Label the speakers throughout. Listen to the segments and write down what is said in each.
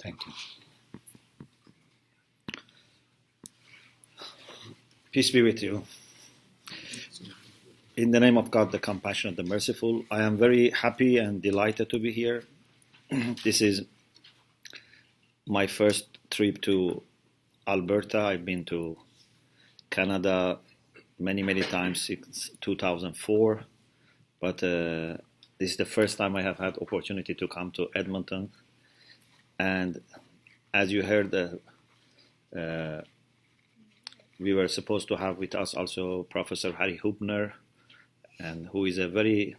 Speaker 1: Thank you. Peace be with you. In the name of God, the compassionate, the merciful, I am very happy and delighted to be here. This is my first trip to Alberta. I've been to Canada many times since 2004, but this is the first time I have had opportunity to come to Edmonton. And as you heard, we were supposed to have with us also Professor Harry Huebner, and who is a very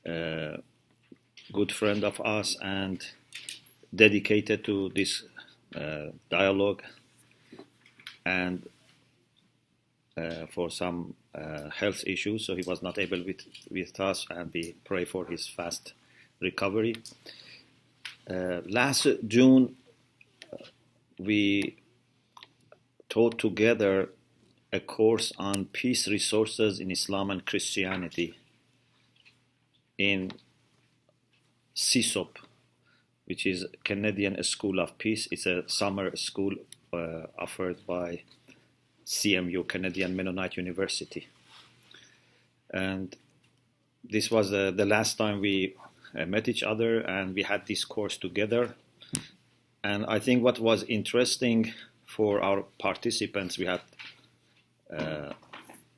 Speaker 1: good friend of us and dedicated to this dialogue, and for some health issues, so he was not able with us, and we pray for his fast recovery. Last June, we taught together a course on peace resources in Islam and Christianity in CSOP, which is Canadian School of Peace. It's a summer school offered by CMU, Canadian Mennonite University. And this was the last time we met each other, and we had this course together. And I think what was interesting for our participants, we had a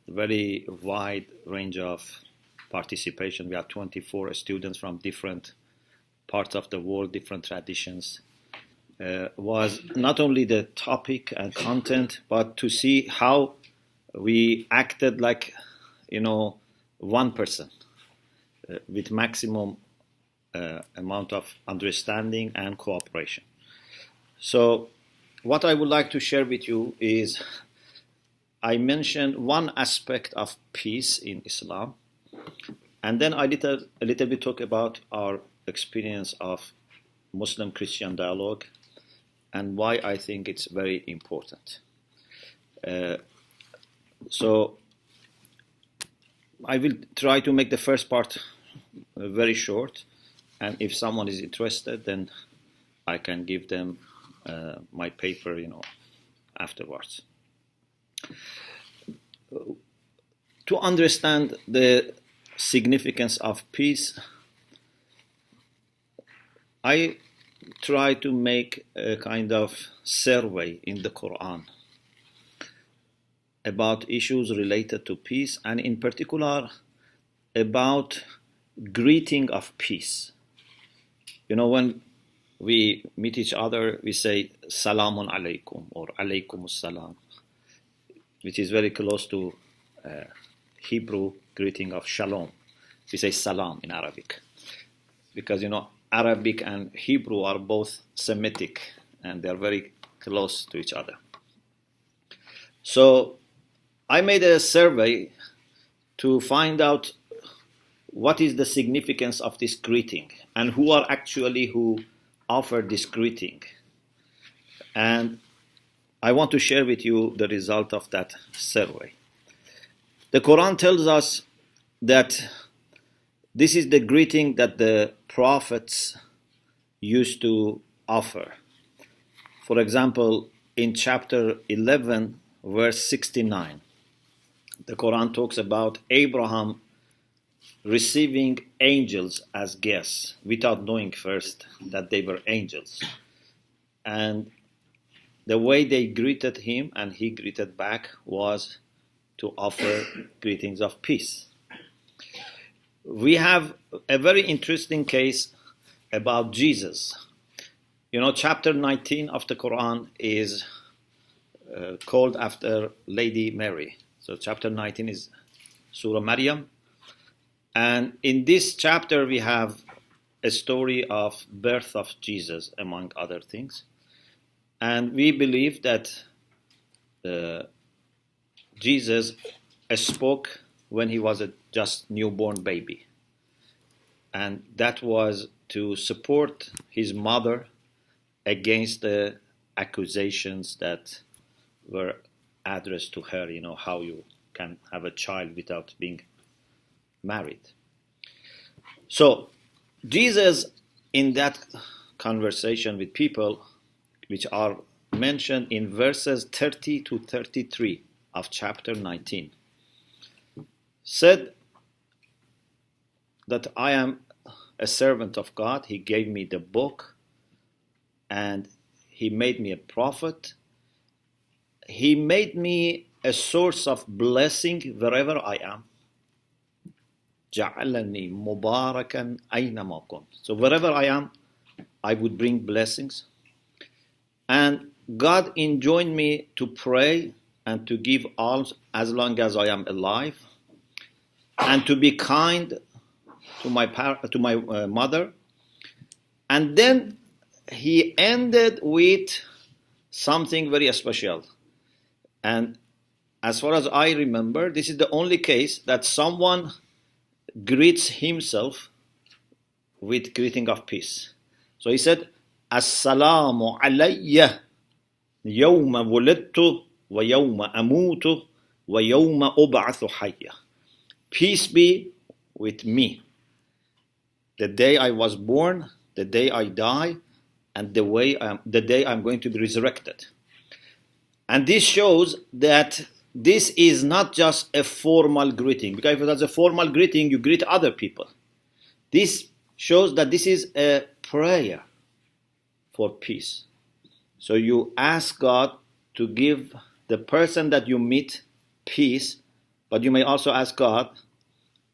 Speaker 1: very wide range of participation. We had 24 students from different parts of the world, different traditions. Was not only the topic and content, but to see how we acted like, one person with maximum amount of understanding and cooperation. So what I would like to share with you is, I mentioned one aspect of peace in Islam, and then a little bit talk about our experience of Muslim-Christian dialogue and why I think it's very important. So I will try to make the first part very short, and if someone is interested, then I can give them my paper, afterwards. To understand the significance of peace, I try to make a kind of survey in the Quran about issues related to peace, and in particular about greeting of peace. When we meet each other, we say Salamun alaykum or alaykum salam, which is very close to Hebrew greeting of shalom. We say salam in Arabic because, Arabic and Hebrew are both Semitic and they are very close to each other. So I made a survey to find out what is the significance of this greeting and who are actually who offer this greeting. And I want to share with you the result of that survey. The Quran tells us that this is the greeting that the prophets used to offer. For example, in chapter 11, verse 69, the Quran talks about Abraham receiving angels as guests without knowing first that they were angels. And the way they greeted him and he greeted back was to offer greetings of peace. We have a very interesting case about Jesus. Chapter 19 of the Quran is called after Lady Mary. So chapter 19 is Surah Maryam. And in this chapter we have a story of birth of Jesus, among other things. And we believe that Jesus spoke when he was a just newborn baby. And that was to support his mother against the accusations that were addressed to her, how you can have a child without being married. So Jesus, in that conversation with people which are mentioned in verses 30 to 33 of chapter 19. Said that I am a servant of God. He gave me the book and He made me a prophet. He made me a source of blessing wherever I am. جعلني مباركا أينما كنت. So wherever I am, I would bring blessings. And God enjoined me to pray and to give alms as long as I am alive, and to be kind to my mother. And then He ended with something very special. And as far as I remember, this is the only case that someone greets himself with greeting of peace. So he said, Assalamu alayya yawma wulidtu wa yawma amutu wa yawma ub'athu hayya. Peace be with me. The day I was born, the day I die, and the day I'm going to be resurrected. And this shows that this is not just a formal greeting, because if it was a formal greeting, you greet other people. This shows that this is a prayer for peace. So you ask God to give the person that you meet peace, but you may also ask God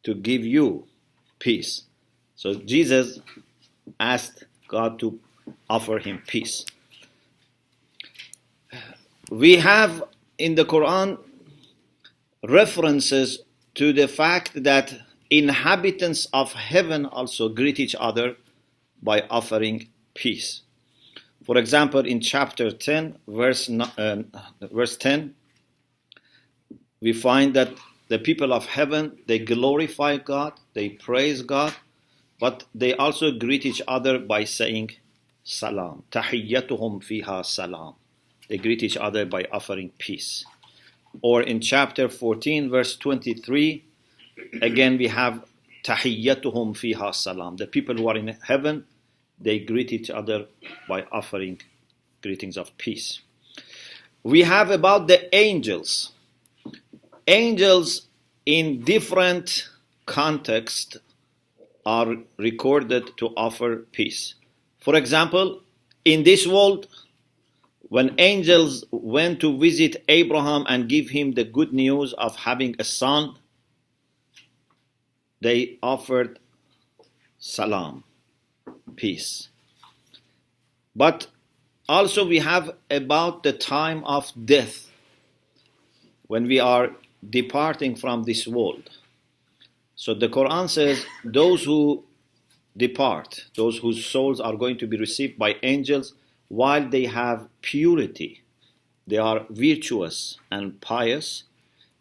Speaker 1: to give you peace. So Jesus asked God to offer him peace. We have in the Quran references to the fact that inhabitants of heaven also greet each other by offering peace. For example, in chapter 10, verse 10, we find that the people of heaven, they glorify God, they praise God, but they also greet each other by saying salam. Tahiyyatuhum fiha salam. They greet each other by offering peace. Or in chapter 14, verse 23, again we have tahiyyatuhum fiha salam. The people who are in heaven, they greet each other by offering greetings of peace. We have about the angels. Angels in different contexts are recorded to offer peace. For example, in this world, when angels went to visit Abraham and give him the good news of having a son, they offered salam, peace. But also we have about the time of death, when we are departing from this world. So the Quran says those who depart, those whose souls are going to be received by angels, while they have purity, they are virtuous and pious,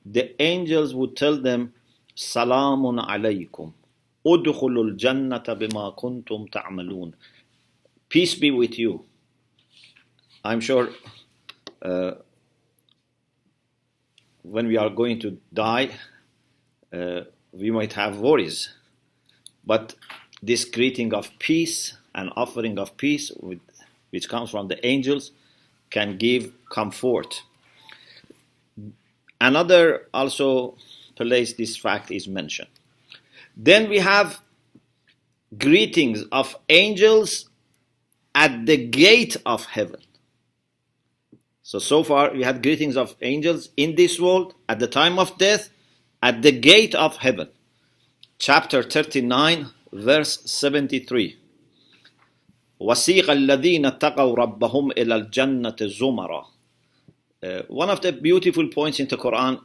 Speaker 1: the angels would tell them, Salamun alaykum, udkhulul jannata bima kuntum ta'malun. Peace be with you. I'm sure when we are going to die, we might have worries. But this greeting of peace and offering of peace, which comes from the angels, can give comfort. Another also place this fact is mentioned. Then we have greetings of angels at the gate of heaven. So far we had greetings of angels in this world, at the time of death, at the gate of heaven. Chapter 39, verse 73. وَسِيقَ الَّذِينَ اتَّقَوْا رَبَّهُمْ إِلَى الْجَنَّةِ زُمَرًا. One of the beautiful points in the Quran,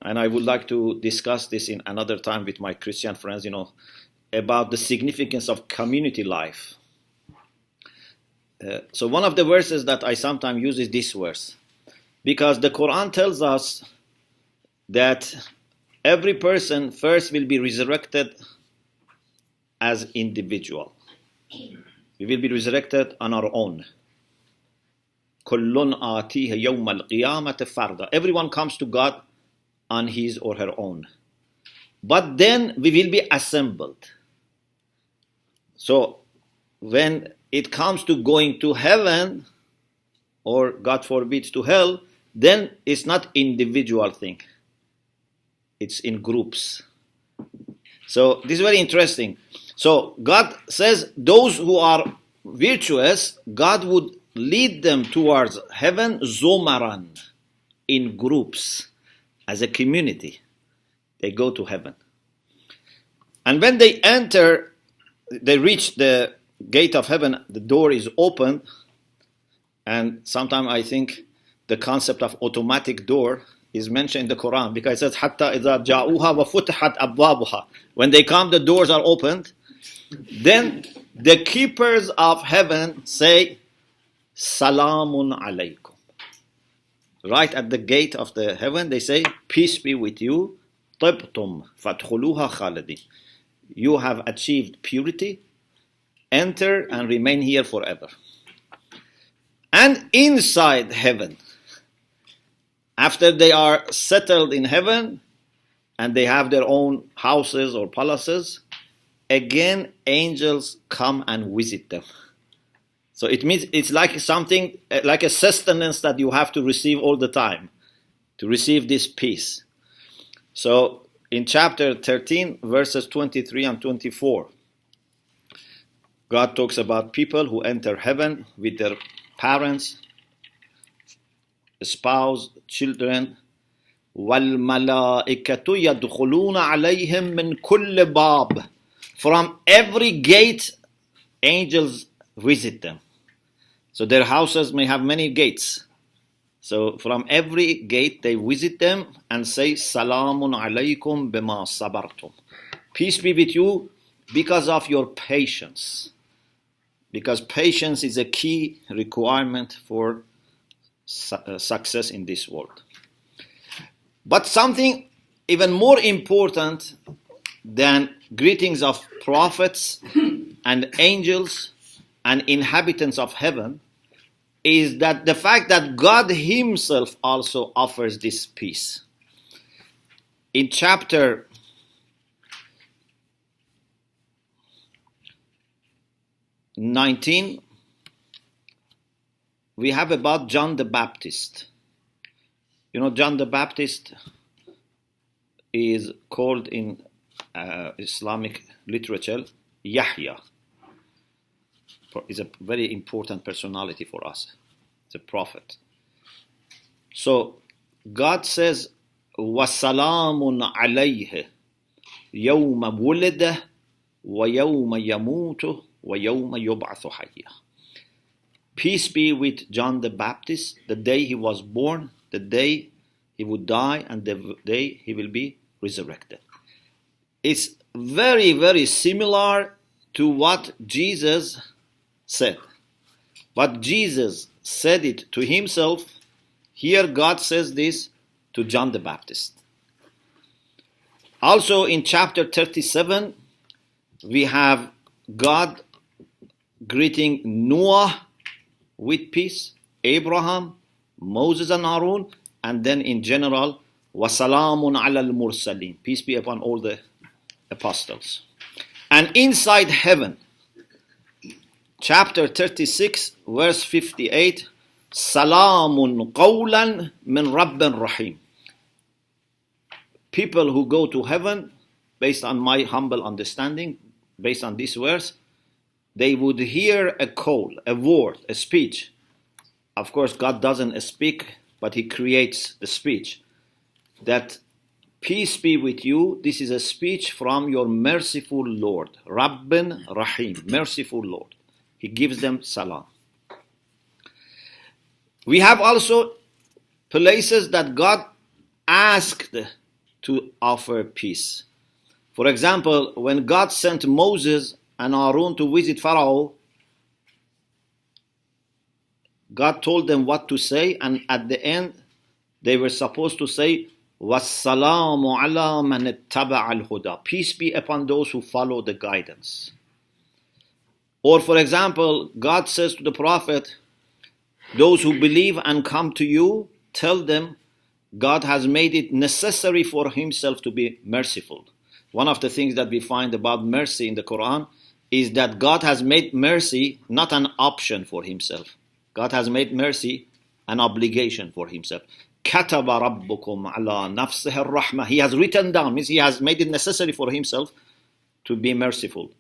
Speaker 1: and I would like to discuss this in another time with my Christian friends, about the significance of community life. So one of the verses that I sometimes use is this verse, because the Quran tells us that every person first will be resurrected as individual. We will be resurrected on our own. كُلٌّ آتِيهِ يَوْمَ الْقِيَامَةِ فَرْدًا. Everyone comes to God on his or her own. But then we will be assembled. So when it comes to going to heaven, or God forbid to hell, then it's not individual thing. It's in groups. So this is very interesting. So God says those who are virtuous, God would lead them towards heaven zumaran, in groups, as a community. They go to heaven. And when they enter, they reach the gate of heaven, the door is open, and sometimes I think the concept of automatic door is mentioned in the Quran, because it says حَتَّى إِذَا جَاءُوهَا وَفُتِحَتْ أَبْوَابُهَا. When they come, the doors are opened. Then the keepers of heaven say, Salamun alaykum. Right at the gate of the heaven, they say, peace be with you. طِبْتُمْ فَادْخُلُوهَا خَالِدِينَ. You have achieved purity. Enter and remain here forever. And inside heaven, after they are settled in heaven and they have their own houses or palaces, again angels come and visit them. So it means it's like something, like a sustenance that you have to receive all the time, to receive this peace. So in chapter 13, verses 23 and 24, God talks about people who enter heaven with their parents, spouse, children. وَالْمَلَائِكَةُ يَدْخُلُونَ عَلَيْهِمْ مِنْ كُلِّ بَابٍ. From every gate, angels visit them. So their houses may have many gates. So from every gate, they visit them and say, Salamun alaykum bima sabartum. Peace be with you because of your patience. Because patience is a key requirement for success in this world. But something even more important than greetings of prophets and angels and inhabitants of heaven is that the fact that God himself also offers this peace. In chapter 19, we have about John the Baptist. You know, John the Baptist is called in Islamic literature Yahya. Is a very important personality for us. It's a prophet. So God says, وَسَلَامٌ عَلَيْهِ يَوْمَ وُلِدَ وَيَوْمَ يَمُوتُ وَيَوْمَ يُبْعَثُ حَيًّا. Peace be with John the Baptist, the day he was born, the day he would die, and the day he will be resurrected. It's very, very similar to what Jesus said. But Jesus said it to himself. Here God says this to John the Baptist. Also in chapter 37, we have God greeting Noah with peace, Abraham, Moses and Aaron, and then in general, وَسَلَامٌ عَلَى الْمُرْسَلِينَ. Peace be upon all the apostles. And inside heaven, chapter 36, verse 58, Salamun qawlan min Rabbin Rahim. People who go to heaven, based on my humble understanding, based on this verse, they would hear a call, a word, a speech. Of course, God doesn't speak, but he creates the speech. That peace be with you. This is a speech from your merciful Lord. Rabbin Rahim, merciful Lord. He gives them salam. We have also places that God asked to offer peace. For example, when God sent Moses and Aaron to visit Pharaoh, God told them what to say, and at the end, they were supposed to say, وَالسَّلَامُ عَلَى مَنِ اتَّبَعَ الْهُدَى. Peace be upon those who follow the guidance. Or for example, God says to the prophet, those who believe and come to you, tell them God has made it necessary for himself to be merciful. One of the things that we find about mercy in the Quran is that God has made mercy not an option for himself. God has made mercy an obligation for himself. كَتَبَ رَبُّكُمْ عَلَى نَفْسِهِ الرَّحْمَةِ. He has written down, means he has made it necessary for himself to be merciful.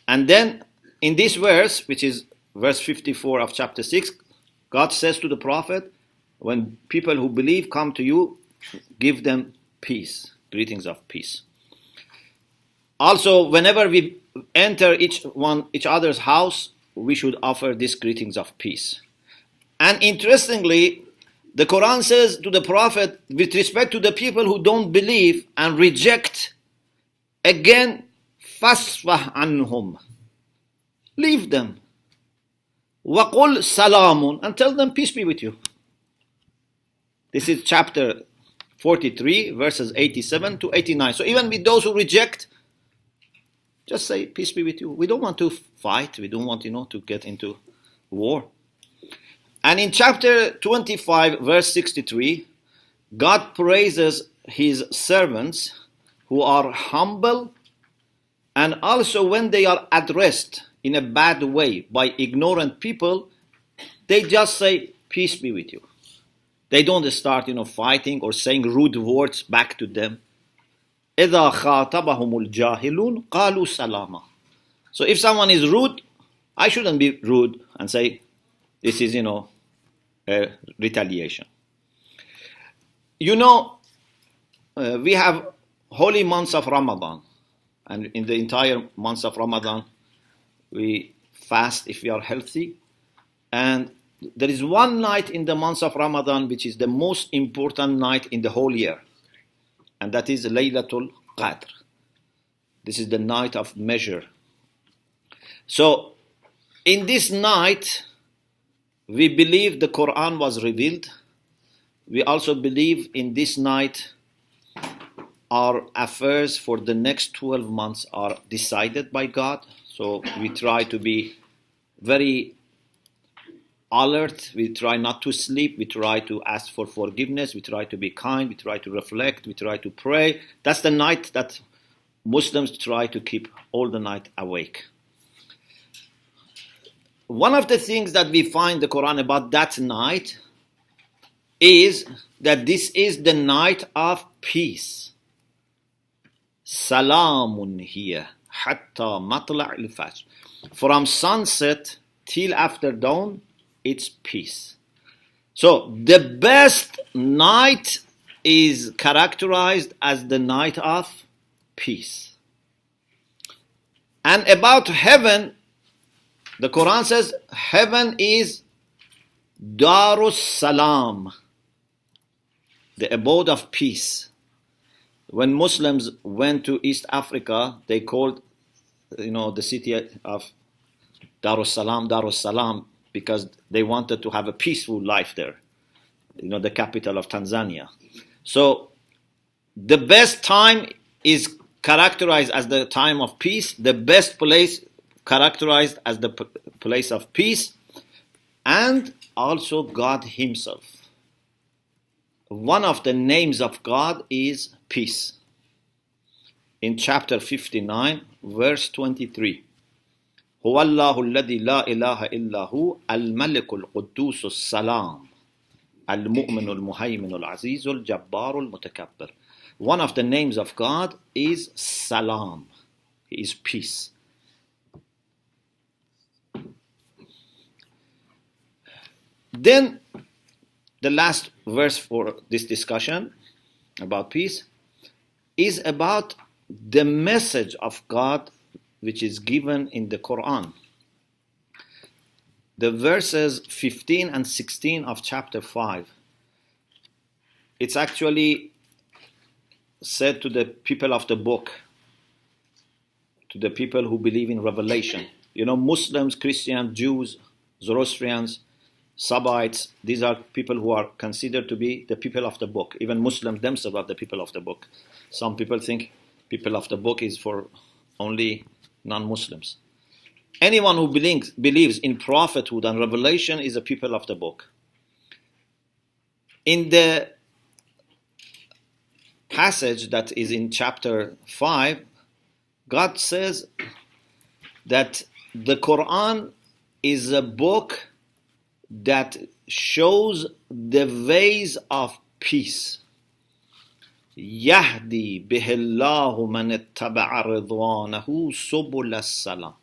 Speaker 1: And then in this verse, which is verse 54 of chapter 6, God says to the prophet, when people who believe come to you, give them peace, greetings of peace. Also, whenever we enter each other's house, we should offer these greetings of peace. And interestingly, the Quran says to the prophet, with respect to the people who don't believe and reject, again, فَاسْفَحْ عَنْهُمْ. Leave them. وَقُلْ سَلَامٌ. And tell them, peace be with you. This is chapter 43, verses 87 to 89. So even with those who reject, just say, peace be with you. We don't want to fight. We don't want, to get into war. And in chapter 25, verse 63, God praises his servants who are humble, and also when they are addressed in a bad way by ignorant people, they just say, peace be with you. They don't start, fighting or saying rude words back to them. إِذَا خَاطَبَهُمُ الْجَاهِلُونَ قَالُوا سَلَامًا. So if someone is rude, I shouldn't be rude and say, this is, a retaliation. We have holy months of Ramadan. And in the entire months of Ramadan, we fast if we are healthy. And there is one night in the months of Ramadan which is the most important night in the whole year. And that is Laylatul Qadr. This is the night of measure. So, in this night, we believe the Quran was revealed. We also believe in this night our affairs for the next 12 months are decided by God. So we try to be very alert. We try not to sleep. We try to ask for forgiveness. We try to be kind. We try to reflect. We try to pray. That's the night that Muslims try to keep all the night awake. One of the things that we find in the Quran about that night is that this is the night of peace. Salamun hiya hatta matla' al-fajr. From sunset till after dawn, it's peace. So the best night is characterized as the night of peace. And about heaven, the Quran says heaven is Darus Salam, the abode of peace. When Muslims went to East Africa, they called, the city of Darus Salam, because they wanted to have a peaceful life there. The capital of Tanzania. So the best time is characterized as the time of peace. The best place characterized as the place of peace, and also God himself. One of the names of God is peace. In chapter 59, verse 23, هو الله الذي لا إله إلا هو الملك القدوس السلام المؤمن المهيمن العزيز الجبار المتكبر. One of the names of God is Salam. He is peace. Then the last verse for this discussion about peace is about the message of God which is given in the Quran. The verses 15 and 16 of chapter 5. It's actually said to the people of the book, to the people who believe in revelation. Muslims, Christians, Jews, Zoroastrians, Sabbaites, these are people who are considered to be the people of the book. Even Muslims themselves are the people of the book. Some people think people of the book is for only non-Muslims. Anyone who believes in prophethood and revelation is a people of the book. In the passage that is in chapter 5, God says, that the Quran is a book that shows the ways of peace. يهدي به الله من اتبع رضوانه سبل السلام.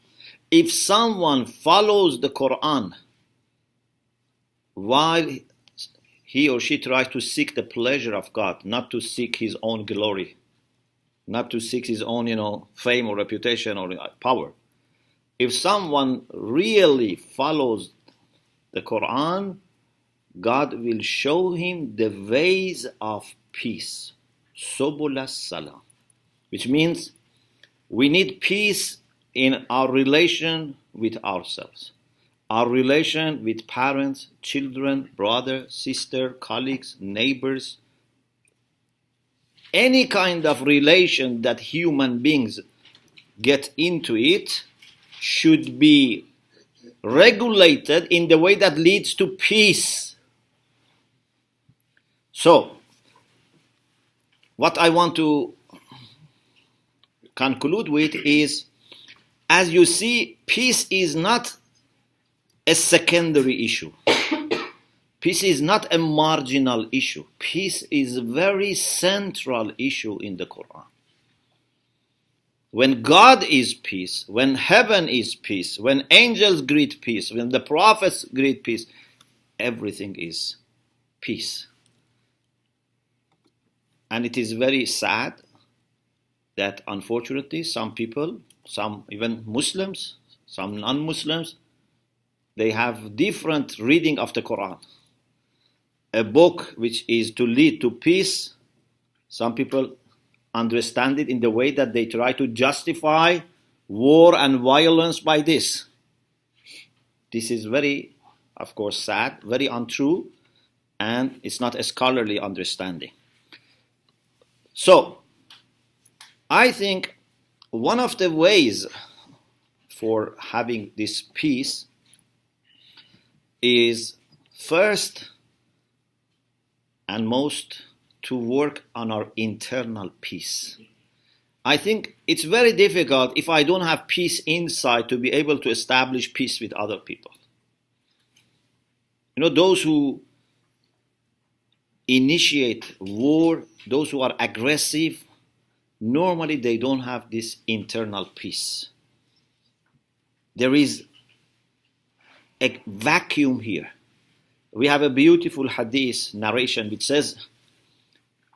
Speaker 1: If someone follows the Quran while he or she tries to seek the pleasure of God, not to seek his own glory, not to seek his own, fame or reputation or power. If someone really follows the Quran, God will show him the ways of peace. Subul salam. Which means we need peace in our relation with ourselves, our relation with parents, children, brother, sister, colleagues, neighbors. Any kind of relation that human beings get into it should be regulated in the way that leads to peace. So, what I want to conclude with is, as you see, peace is not a secondary issue. Peace is not a marginal issue. Peace is a very central issue in the Quran. When God is peace, when heaven is peace, when angels greet peace, when the prophets greet peace, everything is peace. And it is very sad that unfortunately some people, some even Muslims, some non-Muslims, they have different reading of the Quran. A book which is to lead to peace, some people understand it in the way that they try to justify war and violence by this. This is very, of course, sad, very untrue, and it's not a scholarly understanding. So, I think one of the ways for having this peace is first and most to work on our internal peace. I think it's very difficult if I don't have peace inside to be able to establish peace with other people. Those who initiate war, those who are aggressive, normally they don't have this internal peace. There is a vacuum here. We have a beautiful hadith narration which says,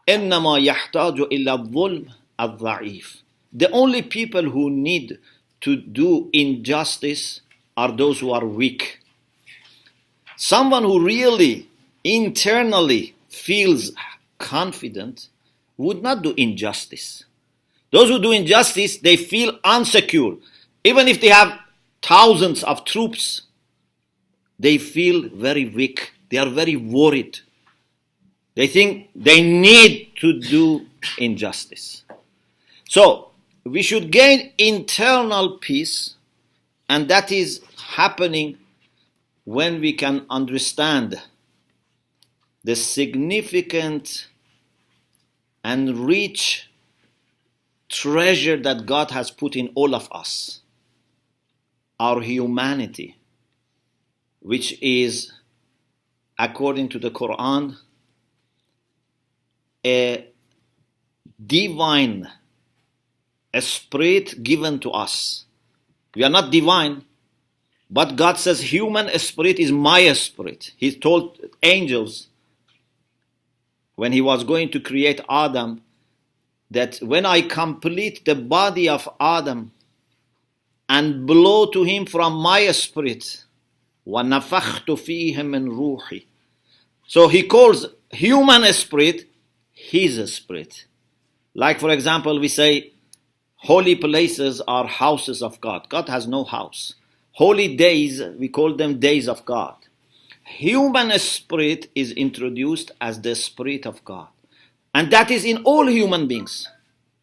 Speaker 1: إِنَّمَا يَحْتَاجُ إِلَّا الظُّلْمِ الضَّعِيفِ. The only people who need to do injustice are those who are weak. Someone who really internally feels confident would not do injustice. Those who do injustice, they feel insecure. Even if they have thousands of troops, they feel very weak. They are very worried. They think they need to do injustice. So, we should gain internal peace, and that is happening when we can understand the significant and rich treasure that God has put in all of us, our humanity, which is, according to the Quran, a divine spirit given to us. We are not divine, but God says human spirit is my spirit. He told angels when he was going to create Adam that when I complete the body of Adam and blow to him from my spirit, وَنَفَخْتُ فِيهِ مِنْ رُوحِي. So he calls human spirit his spirit. Like, for example, we say holy places are houses of God. God has no house. Holy days, we call them days of God. Human spirit is introduced as the spirit of God. And that is in all human beings.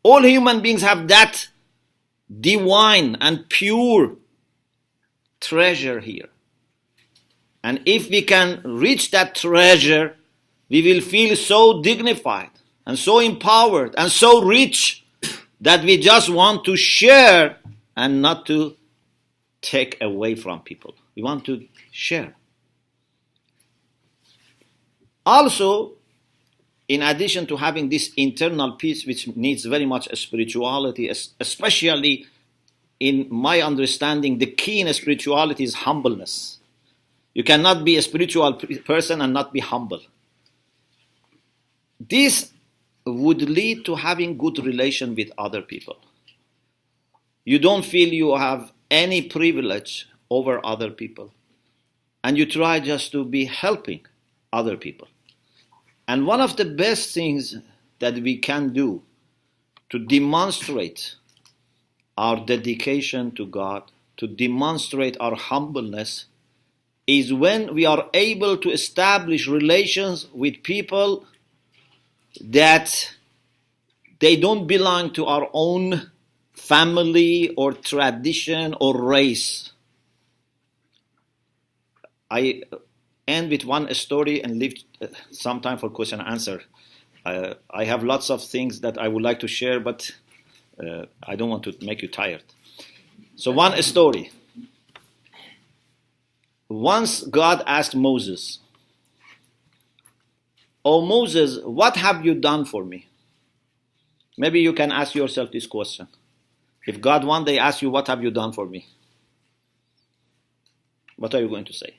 Speaker 1: All human beings have that divine and pure treasure here. And if we can reach that treasure, we will feel so dignified and so empowered and so rich that we just want to share and not to take away from people. We want to share. Also, in addition to having this internal peace, which needs very much spirituality, especially in my understanding, the key in spirituality is humbleness. You cannot be a spiritual person and not be humble. This would lead to having good relation with other people. You don't feel you have any privilege over other people. And you try just to be helping other people. And one of the best things that we can do to demonstrate our dedication to God, to demonstrate our humbleness, is when we are able to establish relations with people that they don't belong to our own family or tradition or race. I end with one story and leave some time for question and answer. I have lots of things that I would like to share, but I don't want to make you tired. So one story. Once God asked Moses, "Oh Moses, what have you done for me?" Maybe you can ask yourself this question. If God one day asks you, "What have you done for me?" What are you going to say?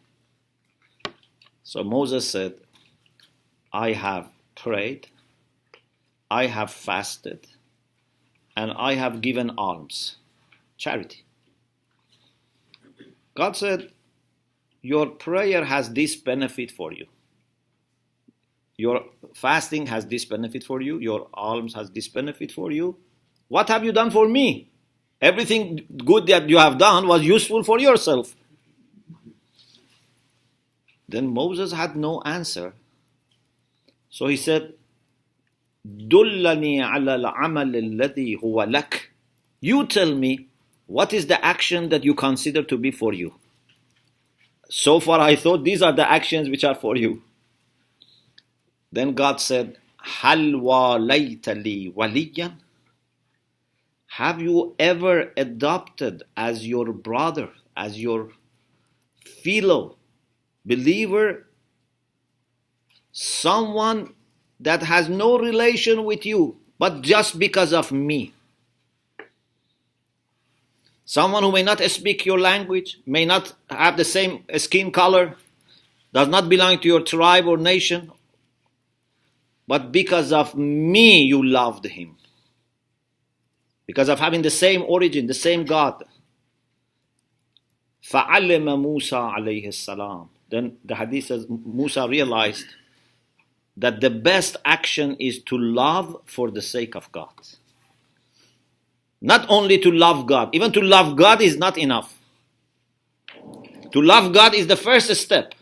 Speaker 1: So Moses said, "I have prayed, I have fasted, and I have given alms," charity. God said, your prayer has this benefit for you. Your fasting has this benefit for you. Your alms has this benefit for you. What have you done for me? Everything good that you have done was useful for yourself. Then Moses had no answer. So he said, "Dullani ala al-amal alladhi huwa lak." You tell me, what is the action that you consider to be for you? So far I thought these are the actions which are for you. Then God said, "Hal walayta li waliyan?" Have you ever adopted as your brother, as your fellow believer, someone that has no relation with you, but just because of me? Someone who may not speak your language, may not have the same skin color, does not belong to your tribe or nation, but because of me you loved him. Because of having the same origin, the same God. فَعَلِمَ مُوسَى عَلَيْهِ السَّلَامُ. Then the hadith says Musa realized that the best action is to love for the sake of God. Not only to love God, even to love God is not enough. To love God is the first step.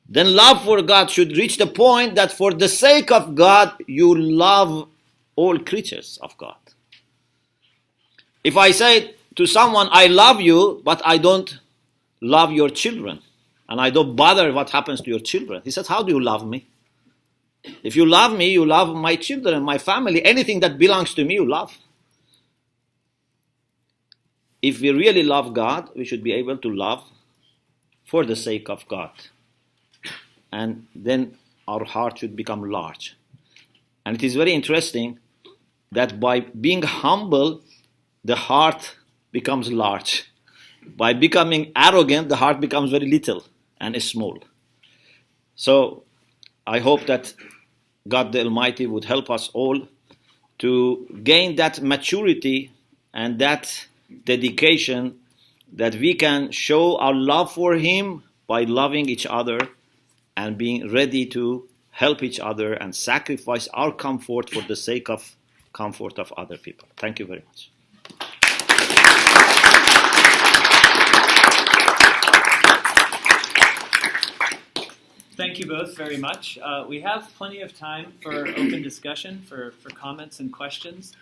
Speaker 1: Then love for God should reach the point that for the sake of God, you love all creatures of God. If I say to someone, "I love you," but I don't love your children, and I don't bother what happens to your children, he says, "How do you love me?" If you love me, you love my children, my family, anything that belongs to me, you love. If we really love God, we should be able to love for the sake of God. And then our heart should become large. And it is very interesting that by being humble, the heart becomes large. By becoming arrogant, the heart becomes very little and small. So I hope that God the Almighty would help us all to gain that maturity and that dedication that we can show our love for Him by loving each other and being ready to help each other and sacrifice our comfort for the sake of comfort of other people. Thank you very much.
Speaker 2: Thank you both very much. We have plenty of time for open discussion, for comments and questions.